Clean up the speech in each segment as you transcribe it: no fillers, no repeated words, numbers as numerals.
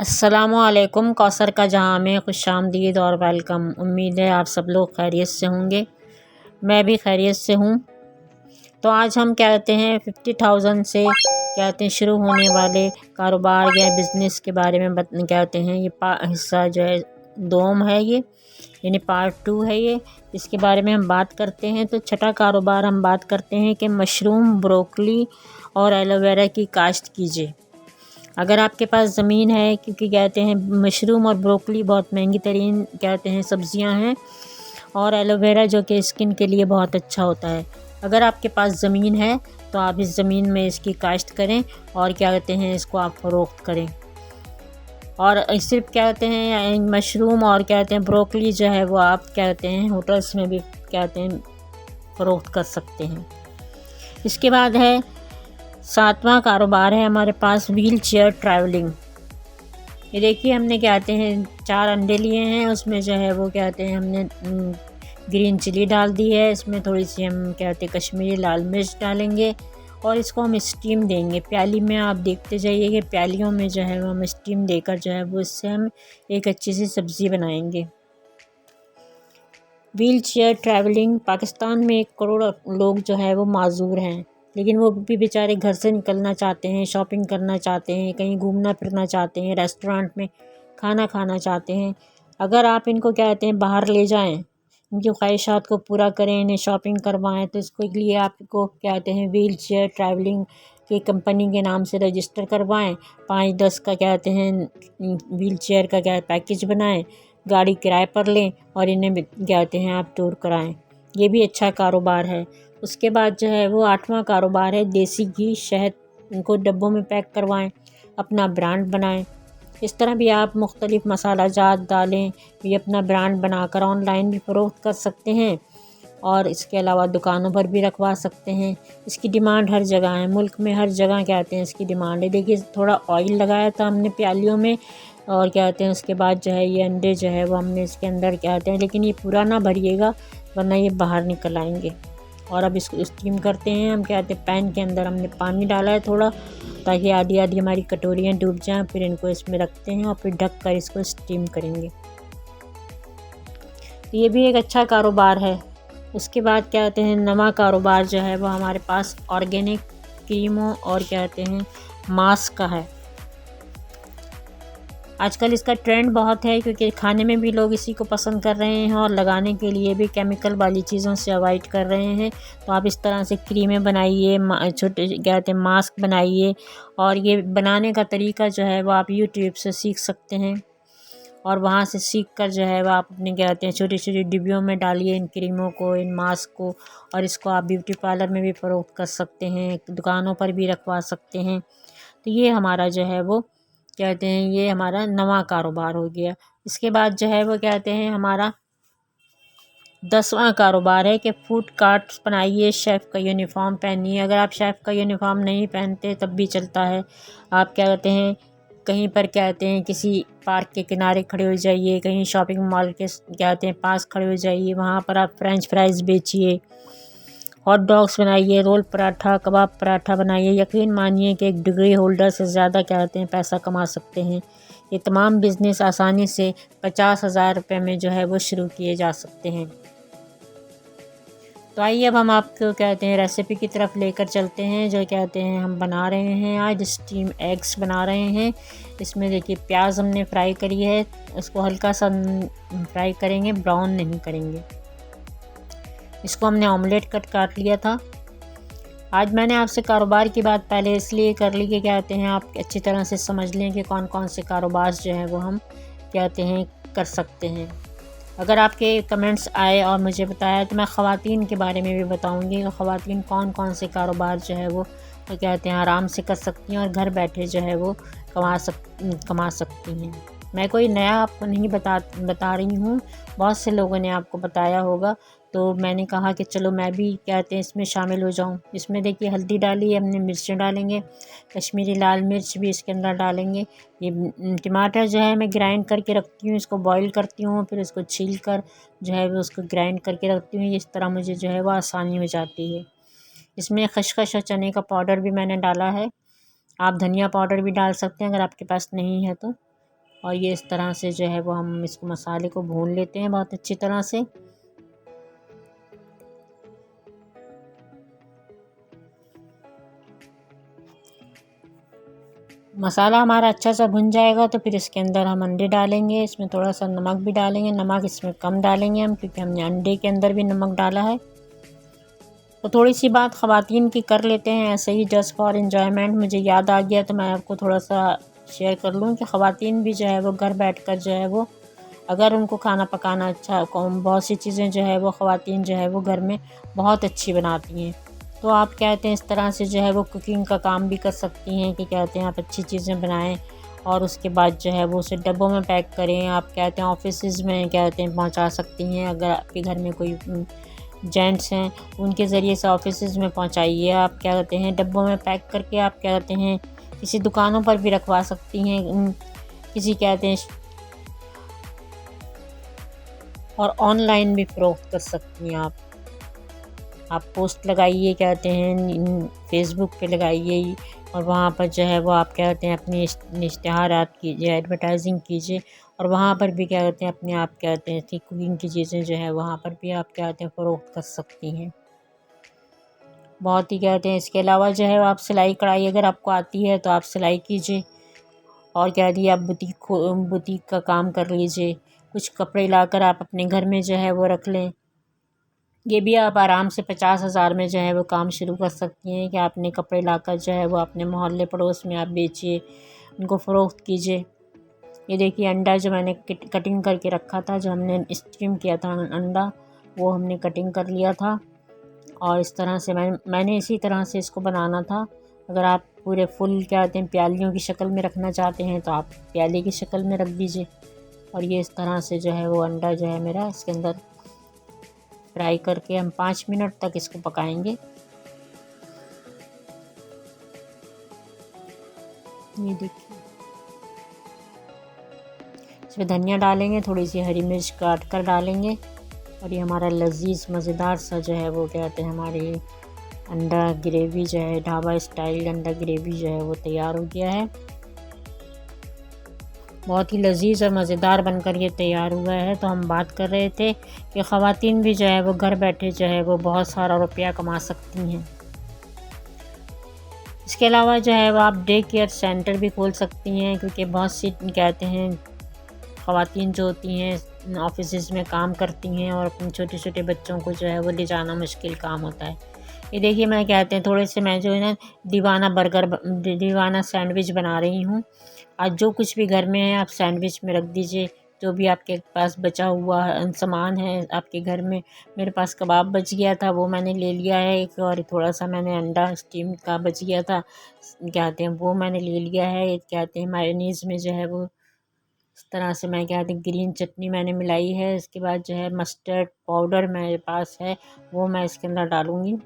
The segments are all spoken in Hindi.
अस्सलामुअलैकुम। कौसर का जहाँ में खुशामदीद और वेलकम। उम्मीद है आप सब लोग खैरियत से होंगे। मैं भी खैरियत से हूँ। तो आज हम कहते हैं 50,000 से कहते हैं शुरू होने वाले कारोबार या बिज़नेस के बारे में कहते हैं। ये हिस्सा जो है दोम है, ये यानी पार्ट 2 है ये। इसके बारे में हम बात करते हैं। तो छठा कारोबार हम बात करते हैं कि मशरूम, ब्रोकली और एलोवेरा की काश्त कीजिए। अगर आपके पास ज़मीन है, क्योंकि कहते हैं मशरूम और ब्रोकली बहुत महंगी तरीन कहते हैं सब्ज़ियां हैं, और एलोवेरा जो कि स्किन के लिए बहुत अच्छा होता है। अगर आपके पास ज़मीन है तो आप इस ज़मीन में इसकी काश्त करें और क्या कहते हैं इसको आप फ़रोख्त करें। और सिर्फ क्या कहते हैं मशरूम और क्या कहते हैं ब्रोकली जो है वो आप क्या कहते हैं होटल्स में भी कहते हैं फ़रोख्त कर सकते हैं। इसके बाद है 7वां कारोबार है हमारे पास व्हील चेयर ट्रैवलिंग। ये देखिए हमने कहते हैं 4 अंडे लिए हैं, उसमें जो है वो कहते हैं हमने ग्रीन चिली डाल दी है। इसमें थोड़ी सी हम कहते हैं कश्मीरी लाल मिर्च डालेंगे और इसको हम स्टीम देंगे। प्याली में आप देखते जाइए कि प्यालियों में जो है वो हम स्टीम देकर जो है वो इससे हम एक अच्छी सी सब्ज़ी बनाएंगे। व्हील चेयर ट्रैवलिंग पाकिस्तान में 1 करोड़ लोग जो है वो माजूर हैं, लेकिन वो भी बेचारे घर से निकलना चाहते हैं, शॉपिंग करना चाहते हैं, कहीं घूमना फिरना चाहते हैं, रेस्टोरेंट में खाना खाना चाहते हैं। अगर आप इनको कहते हैं बाहर ले जाएं, इनकी ख्वाहिशात को पूरा करें, इन्हें शॉपिंग करवाएं, तो इसके लिए आपको कहते हैं व्हील चेयर ट्रैवलिंग की कंपनी के नाम से रजिस्टर करवाएं। 5-10 का कहते हैं व्हील चेयर का क्या पैकेज बनाएं, गाड़ी किराए पर लें और इन्हें कहते हैं आप टूर कराएं। ये भी अच्छा कारोबार है। उसके बाद जो है वो 8वां कारोबार है देसी घी, शहद। इनको डब्बों में पैक करवाएं, अपना ब्रांड बनाएं। इस तरह भी आप मुख्तलिफ़ मसाला जात दालें भी अपना ब्रांड बनाकर ऑनलाइन भी फ़रोख्त कर सकते हैं और इसके अलावा दुकानों पर भी रखवा सकते हैं। इसकी डिमांड हर जगह है, मुल्क में हर जगह कहते हैं इसकी डिमांड है। देखिए थोड़ा ऑयल लगाया था हमने प्यालियों में और क्या कहते हैं उसके बाद जो है ये अंडे जो है वो हमने इसके अंदर क्या कहते हैं, लेकिन ये पूरा ना भरिएगा वरना ये बाहर निकल आएंगे। और अब इसको स्टीम करते हैं। हम क्या कहते हैं पैन के अंदर हमने पानी डाला है थोड़ा, ताकि आधी आधी हमारी कटोरियाँ डूब जाएं। फिर इनको इसमें रखते हैं और फिर ढक कर इसको स्टीम करेंगे। तो ये भी एक अच्छा कारोबार है। उसके बाद क्या कहते हैं 9वां कारोबार जो है वो हमारे पास ऑर्गेनिक क्रीमों और क्या कहते हैं मास्क का है। आजकल इसका ट्रेंड बहुत है, क्योंकि खाने में भी लोग इसी को पसंद कर रहे हैं और लगाने के लिए भी केमिकल वाली चीज़ों से अवॉइड कर रहे हैं। तो आप इस तरह से क्रीमें बनाइए, छोटे क्या कहते हैं मास्क बनाइए, और ये बनाने का तरीका जो है वो आप यूट्यूब से सीख सकते हैं और वहाँ से सीख कर जो है वो आप अपने क्या कहते हैं छोटी छोटी डिब्बियों में डालिए इन क्रीमों को, इन मास्क को, और इसको आप ब्यूटी पार्लर में भी फ़रोख्त कर सकते हैं, दुकानों पर भी रखवा सकते हैं। तो ये हमारा जो है वो कहते हैं ये हमारा 9वां कारोबार हो गया। इसके बाद जो है वो कहते हैं हमारा 10वां कारोबार है कि फूड कार्ट्स बनाइए, शेफ़ का यूनिफ़ॉर्म पहनिए। अगर आप शेफ़ का यूनिफ़ॉर्म नहीं पहनते तब भी चलता है। आप क्या कहते हैं कहीं पर क्या कहते हैं किसी पार्क के किनारे खड़े हो जाइए, कहीं शॉपिंग मॉल के क्या कहते हैं पास खड़े हो जाइए, वहाँ पर आप फ्रेंच फ्राइज़ बेचिए, हॉट डॉग्स बनाइए, रोल पराठा, कबाब पराठा बनाइए। यकीन मानिए कि एक डिग्री होल्डर से ज़्यादा क्या कहते हैं पैसा कमा सकते हैं। ये तमाम बिज़नेस आसानी से 50,000 रुपये में जो है वो शुरू किए जा सकते हैं। तो आइए अब हम आपको कहते हैं रेसिपी की तरफ लेकर चलते हैं। जो कहते हैं हम बना रहे हैं आज स्टीम एग्स बना रहे हैं। इसमें देखिए प्याज हमने फ्राई करी है, इसको हल्का सा फ्राई करेंगे, ब्राउन नहीं करेंगे। इसको हमने ऑमलेट कट काट लिया था। आज मैंने आपसे कारोबार की बात पहले इसलिए कर ली कि क्या कहते हैं आप अच्छी तरह से समझ लें कि कौन कौन से कारोबार जो हैं वो हम कहते हैं कर सकते हैं। अगर आपके कमेंट्स आए और मुझे बताया तो मैं ख़वातीन के बारे में भी बताऊंगी कि ख़वातीन कौन कौन से कारोबार जो है वो कहते हैं आराम से कर सकती हैं और घर बैठे जो है वो कमा सकती हैं। मैं कोई नया आपको नहीं बता रही हूँ, बहुत से लोगों ने आपको बताया होगा, तो मैंने कहा कि चलो मैं भी कहते हैं इसमें शामिल हो जाऊँ। इसमें देखिए हल्दी डाली है हमने, मिर्चें डालेंगे, कश्मीरी लाल मिर्च भी इसके अंदर डालेंगे। ये टमाटर जो है मैं ग्राइंड करके रखती हूँ, इसको बॉईल करती हूँ, फिर इसको छील कर जो है वो उसको ग्राइंड करके रखती हूँ। इस तरह मुझे जो है वो आसानी हो जाती है। इसमें खसखस और चने का पाउडर भी मैंने डाला है। आप धनिया पाउडर भी डाल सकते हैं अगर आपके पास नहीं है तो। और ये इस तरह से जो है वो हम इसको मसाले को भून लेते हैं बहुत अच्छी तरह से। मसाला हमारा अच्छा सा भुन जाएगा तो फिर इसके अंदर हम अंडे डालेंगे। इसमें थोड़ा सा नमक भी डालेंगे, नमक इसमें कम डालेंगे हम क्योंकि हमने अंडे के अंदर भी नमक डाला है। तो थोड़ी सी बात ख़वातीन की कर लेते हैं ऐसे ही जस्ट फॉर एंजॉयमेंट। मुझे याद आ गया तो मैं आपको थोड़ा सा शेयर कर लूँ कि ख़वातीन भी जो है वो घर बैठकर जो है वो अगर उनको खाना पकाना अच्छा, बहुत सी चीज़ें जो है वो ख़वातीन जो है वो घर में बहुत अच्छी बनाती हैं। तो आप कहते हैं इस तरह से जो है वो कुकिंग का काम भी कर सकती हैं कि कहते हैं आप अच्छी चीज़ें बनाएं और उसके बाद जो है वो उसे डब्बों में पैक करें। आप कहते हैं ऑफिस में कहते हैं पहुंचा सकती हैं। अगर आपके घर में कोई जेंट्स हैं उनके ज़रिए से ऑफिस में पहुंचाइए। आप क्या कहते हैं डब्बों में पैक करके आप क्या कहते हैं किसी दुकानों पर भी रखवा सकती हैं, किसी कहते हैं और ऑनलाइन भी फ़रोख्त कर सकती हैं। आप पोस्ट लगाइए कहते हैं फेसबुक पे लगाइए और वहाँ पर जो है वो आप क्या कहते हैं अपनी इश्तिहारात कीजिए, एडवर्टाइजिंग कीजिए और वहाँ पर भी क्या कहते हैं अपने आप कहते हैं कि कुकिंग की चीज़ें जो है वहाँ पर भी आप क्या कहते हैं फ़रोख्त कर सकती हैं। बहुत ही कहते हैं इसके अलावा जो है आप सिलाई कढ़ाई अगर आपको आती है तो आप सिलाई कीजिए और कह दिए आप बुटीक का काम कर लीजिए। कुछ कपड़े लाकर आप अपने घर में जो है वो रख लें। ये भी आप आराम से 50,000 में जो है वो काम शुरू कर सकती हैं कि आपने कपड़े लाकर जो है वो अपने मोहल्ले पड़ोस में आप बेचिए, उनको फ़रोख्त कीजिए। ये देखिए अंडा जो मैंने कटिंग करके रखा था, जो हमने स्टीम किया था अंडा, वो हमने कटिंग कर लिया था और इस तरह से मैंने इसी तरह से इसको बनाना था। अगर आप पूरे फुल क्या कहते हैं प्यालियों की शक्ल में रखना चाहते हैं तो आप प्याले की शक्ल में रख दीजिए। और ये इस तरह से जो है वो अंडा जो है मेरा इसके अंदर फ्राई करके हम 5 मिनट तक इसको पकाएंगे। ये देखिए इसमें धनिया डालेंगे, थोड़ी सी हरी मिर्च काट कर डालेंगे और ये हमारा लजीज मज़ेदार सा जो है वो कहते हैं हमारी अंडा ग्रेवी जो है ढाबा स्टाइल अंडा ग्रेवी जो है वो तैयार हो गया है। बहुत ही लजीज और मज़ेदार बनकर ये तैयार हुआ है। तो हम बात कर रहे थे कि ख़वातीन भी जो है वो घर बैठे जो है वो बहुत सारा रुपया कमा सकती हैं। इसके अलावा जो है वो आप डे केयर सेंटर भी खोल सकती हैं क्योंकि बहुत सी कहते हैं ख़वातीन जो होती हैं ऑफिस में काम करती हैं और अपने छोटे छोटे बच्चों को जो है वो ले जाना मुश्किल काम होता है। ये देखिए मैं कहते हैं थोड़े से मैं जो है ना दीवाना सैंडविच बना रही हूँ। आज जो कुछ भी घर में है आप सैंडविच में रख दीजिए, जो भी आपके पास बचा हुआ सामान है आपके घर में। मेरे पास कबाब बच गया था वो मैंने ले लिया है एक, और थोड़ा सा मैंने अंडा स्टीम का बच गया था कहते हैं वो मैंने ले लिया है। कहते हैं मायोनीज़ में जो है वो इस तरह से मैं कहते हैं ग्रीन चटनी मैंने मिलाई है। इसके बाद जो है मस्टर्ड पाउडर मेरे पास है वो मैं इसके अंदर डालूँगी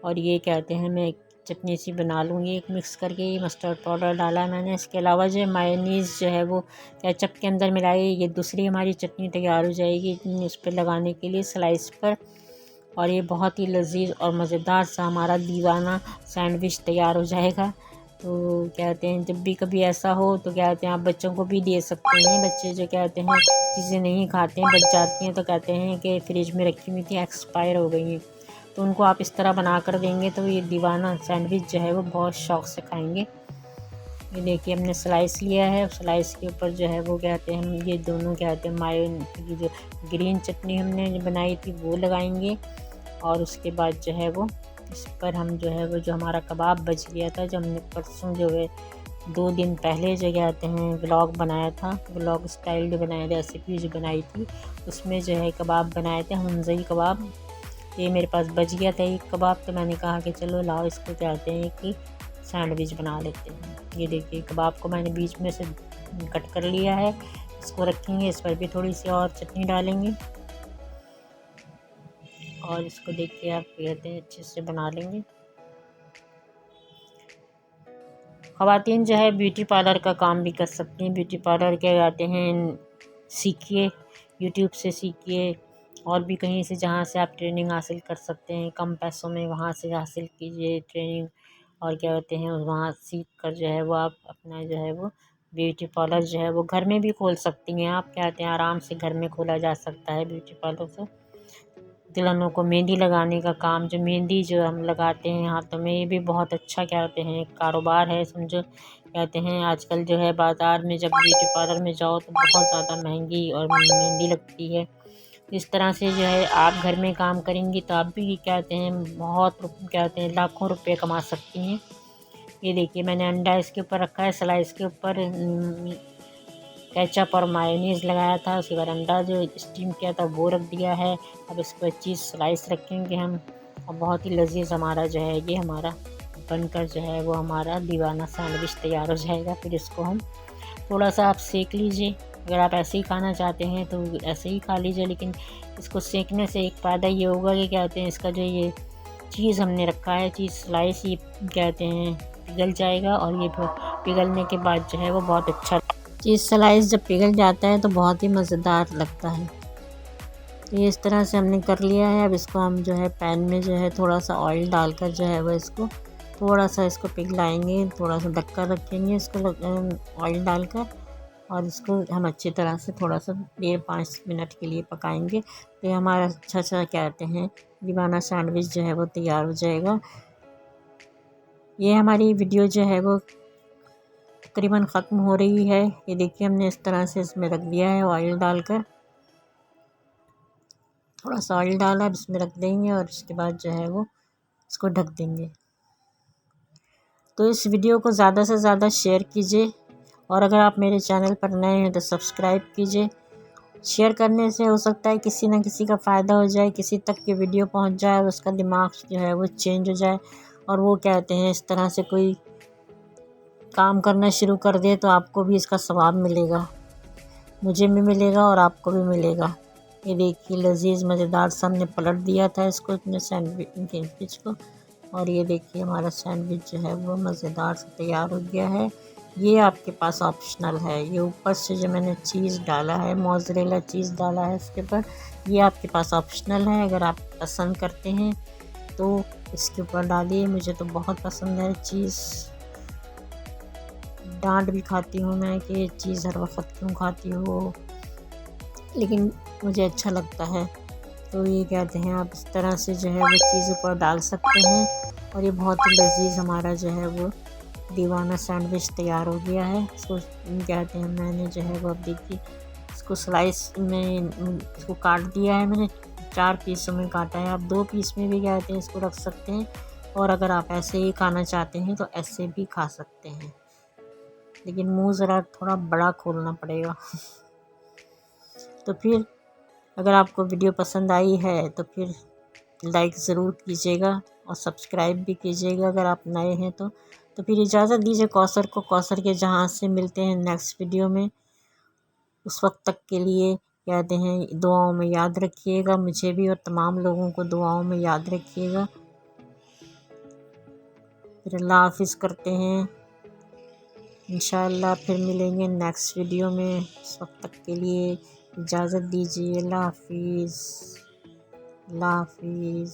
और ये कहते हैं मैं एक चटनी सी बना लूँगी एक मिक्स करके। ये मस्टर्ड पाउडर डाला है मैंने। इसके अलावा जो मायोनीज़ जो है वो केचप के अंदर मिलाई, ये दूसरी हमारी चटनी तैयार हो जाएगी इस पर लगाने के लिए स्लाइस पर। और ये बहुत ही लजीज और मज़ेदार सा हमारा दीवाना सैंडविच तैयार हो जाएगा। तो कहते हैं जब भी कभी ऐसा हो तो कहते हैं आप बच्चों को भी दे सकते हैं। बच्चे जो कहते हैं चीज़ें नहीं खाते हैं बच जाती हैं तो कहते हैं कि फ्रिज में रखी हुई थी एक्सपायर हो गई हैं, तो उनको आप इस तरह बना कर देंगे तो ये दीवाना सैंडविच जो है वो बहुत शौक़ से खाएंगे। ये देखिए हमने स्लाइस लिया है, स्लाइस के ऊपर जो है वो कहते हैं हम ये दोनों कहते हैं की जो ग्रीन चटनी हमने बनाई थी वो लगाएंगे और उसके बाद जो है वो इस पर हम जो है वो जो हमारा कबाब बच गया था, जो हमने परसों जो है 2 दिन पहले जो कहते हैं व्लॉग बनाया था, व्लॉग स्टाइल जो बनाया रेसिपी जो बनाई थी उसमें जो है कबाब बनाए थे हंज़ई कबाब। ये मेरे पास बच गया था एक कबाब तो मैंने कहा कि चलो लाओ इसको कहते हैं कि सैंडविच बना लेते हैं। ये देखिए कबाब को मैंने बीच में से कट कर लिया है, इसको रखेंगे, इस पर भी थोड़ी सी और चटनी डालेंगे और इसको देखिए आप कहते हैं अच्छे से बना लेंगे। ख़वातीन जो है ब्यूटी पार्लर का काम भी कर सकती हैं। ब्यूटी पार्लर के आते हैं सीखिए, यूट्यूब से सीखिए और भी कहीं से जहाँ से आप ट्रेनिंग हासिल कर सकते हैं कम पैसों में वहाँ से हासिल कीजिए ट्रेनिंग और क्या कहते हैं वहाँ सीख कर जो है वो आप अपना जो है वो ब्यूटी पार्लर जो है वो घर में भी खोल सकती हैं आप, कहते हैं आराम से घर में खोला जा सकता है ब्यूटी पार्लर से। दुल्हनों को मेहंदी लगाने का काम, जो मेहंदी जो हम लगाते हैं हाथों में, ये भी बहुत अच्छा कहते हैं कारोबार है समझो। कहते हैं आजकल जो है बाज़ार में जब ब्यूटी पार्लर में जाओ तो बहुत ज़्यादा महंगी और मेहंदी लगती है। इस तरह से जो है आप घर में काम करेंगी तो आप भी कहते हैं बहुत कहते हैं लाखों रुपए कमा सकती हैं। ये देखिए मैंने अंडा इसके ऊपर रखा है, स्लाइस के ऊपर केचप और मायोनीज़ लगाया था, उसके बाद अंडा जो स्टीम किया था वो रख दिया है। अब इस पर चीज़ स्लाइस रखेंगे हम, और बहुत ही लजीज हमारा जो है ये हमारा बनकर जो है वो हमारा दीवाना सैंडविच तैयार हो जाएगा। फिर इसको हम थोड़ा सा आप सेक लीजिए, अगर आप ऐसे ही खाना चाहते हैं तो ऐसे ही खा लीजिए, लेकिन इसको सेकने से एक फ़ायदा ये होगा कि कहते हैं इसका जो ये चीज़ हमने रखा है, चीज़ स्लाइस, ये कहते हैं पिघल जाएगा, और ये पिघलने के बाद जो है वो बहुत अच्छा, चीज़ स्लाइस जब पिघल जाता है तो बहुत ही मज़ेदार लगता है। तो ये इस तरह से हमने कर लिया है। अब इसको हम जो है पैन में जो है थोड़ा सा ऑयल डालकर जो है वो इसको थोड़ा सा इसको पिघलाएंगे, थोड़ा सा ढककर रखेंगे इसको ऑयल डालकर, और इसको हम अच्छी तरह से थोड़ा सा 5 मिनट के लिए पकाएंगे। तो ये हमारा अच्छा अच्छा कहते हैं दीवाना सैंडविच जो है वो तैयार हो जाएगा। ये हमारी वीडियो जो है वो तकरीबन ख़त्म हो रही है। ये देखिए हमने इस तरह से इसमें रख दिया है ऑयल डालकर, थोड़ा सा ऑयल डाला, अब इसमें रख देंगे और इसके बाद जो है वो इसको ढक देंगे। तो इस वीडियो को ज़्यादा से ज़्यादा शेयर कीजिए, और अगर आप मेरे चैनल पर नए हैं तो सब्सक्राइब कीजिए। शेयर करने से हो सकता है किसी न किसी का फ़ायदा हो जाए, किसी तक ये वीडियो पहुंच जाए और उसका दिमाग जो है वो चेंज हो जाए, और वो कहते हैं इस तरह से कोई काम करना शुरू कर दे तो आपको भी इसका सवाब मिलेगा, मुझे भी मिलेगा और आपको भी मिलेगा। ये देखिए लजीज मज़ेदार सा हमने पलट दिया था इसको, अपने सैंडविच को, और ये देखिए हमारा सैंडविच जो है वो मज़ेदार से तैयार हो गया है। ये आपके पास ऑप्शनल है, ये ऊपर से जो मैंने चीज़ डाला है, मोज़रेला चीज़ डाला है इसके ऊपर, ये आपके पास ऑप्शनल है। अगर आप पसंद करते हैं तो इसके ऊपर डालिए, मुझे तो बहुत पसंद है चीज़। डांट भी खाती हूँ मैं कि ये चीज़ हर वक्त क्यों खाती हो, लेकिन मुझे अच्छा लगता है। तो ये कहते हैं आप इस तरह से जो है वो चीज़ ऊपर डाल सकते हैं, और ये बहुत ही लजीज हमारा जो है वो दीवाना सैंडविच तैयार हो गया है। इसको कहते हैं मैंने जो है वो, अब देखिए इसको स्लाइस में इसको काट दिया है मैंने, 4 पीसों में काटा है। आप 2 पीस में भी कहते हैं इसको रख सकते हैं, और अगर आप ऐसे ही खाना चाहते हैं तो ऐसे भी खा सकते हैं, लेकिन मुंह ज़रा थोड़ा बड़ा खोलना पड़ेगा। तो फिर अगर आपको वीडियो पसंद आई है तो फिर लाइक ज़रूर कीजिएगा और सब्सक्राइब भी कीजिएगा अगर आप नए हैं तो फिर इजाज़त दीजिए कौसर को, कौसर के जहाँ से मिलते हैं नेक्स्ट वीडियो में। उस वक्त तक के लिए कहते हैं दुआओं में याद रखिएगा, मुझे भी और तमाम लोगों को दुआओं में याद रखिएगा। फिर अल्लाह हाफिज़ करते हैं, इंशाअल्लाह फिर मिलेंगे नेक्स्ट वीडियो में। उस वक्त तक के लिए इजाज़त दीजिए, अल्लाह हाफिज़, अल्लाह हाफिज़।